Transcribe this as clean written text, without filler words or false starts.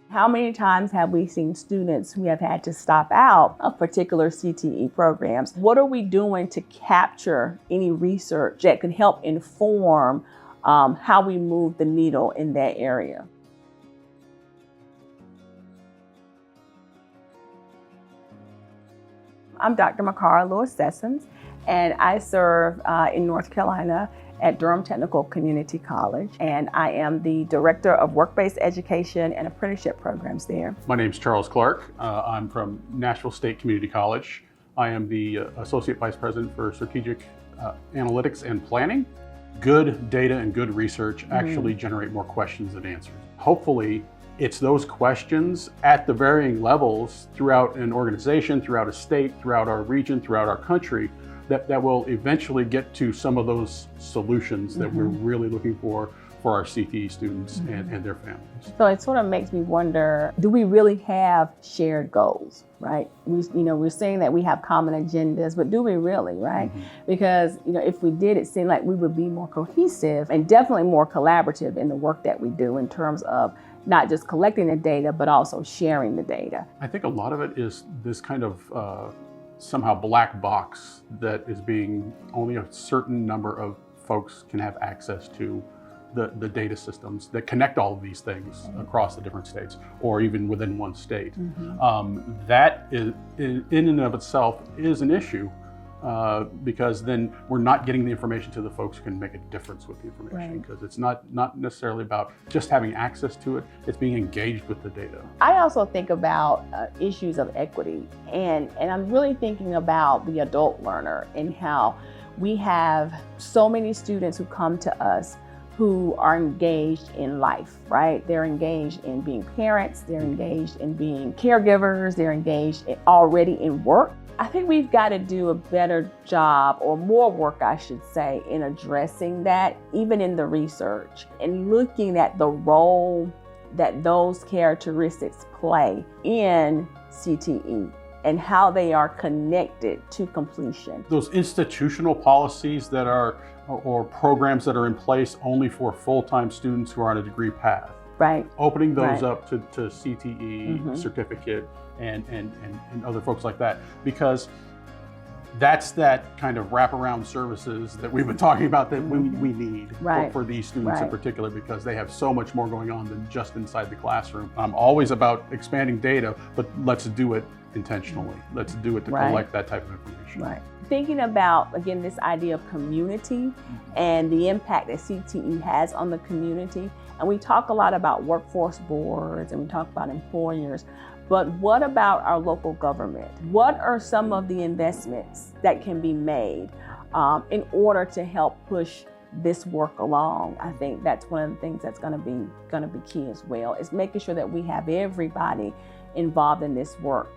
How many times have we seen students who have had to stop out of particular CTE programs? What are we doing to capture any research that could help inform how we move the needle in that area? I'm Dr. Micara Lewis-Sessoms, and I serve in North Carolina at Durham Technical Community College, and I am the Director of Work-Based Education and Apprenticeship Programs there. My name is Charles Clark. I'm from Nashville State Community College. I am the Associate Vice President for Strategic Analytics and Planning. Good data and good research actually generate more questions than answers. Hopefully, it's those questions at the varying levels throughout an organization, throughout a state, throughout our region, throughout our country, that will eventually get to some of those solutions that we're really looking for our CTE students and their families. So it sort of makes me wonder, do we really have shared goals, right? We're saying that we have common agendas, but do we really, right? Because, if we did, it seemed like we would be more cohesive and definitely more collaborative in the work that we do in terms of not just collecting the data, but also sharing the data. I think a lot of it is this kind of somehow black box that is being only a certain number of folks can have access to the data systems that connect all of these things across the different states or even within one state. That is, in and of itself is an issue because then we're not getting the information to the folks who can make a difference with the information, because it's not necessarily about just having access to it, it's being engaged with the data. I also think about issues of equity, and I'm really thinking about the adult learner and how we have so many students who come to us who are engaged in life, right? They're engaged in being parents, they're engaged in being caregivers, they're engaged already in work. I think we've got to do a better job, or more work, I should say, in addressing that, even in the research, and looking at the role that those characteristics play in CTE and how they are connected to completion. Those institutional policies that are, or programs that are in place only for full-time students who are on a degree path. Right. Opening those up to CTE certificate and other folks like that, because that's that kind of wraparound services that we've been talking about that we need for these students in particular, because they have so much more going on than just inside the classroom. I'm always about expanding data, but let's do it intentionally. Let's do it to collect that type of information. Right. Thinking about, again, this idea of community and the impact that CTE has on the community. And we talk a lot about workforce boards and we talk about employers, but what about our local government? What are some of the investments that can be made in order to help push this work along? I think that's one of the things that's going to be key as well, is making sure that we have everybody involved in this work.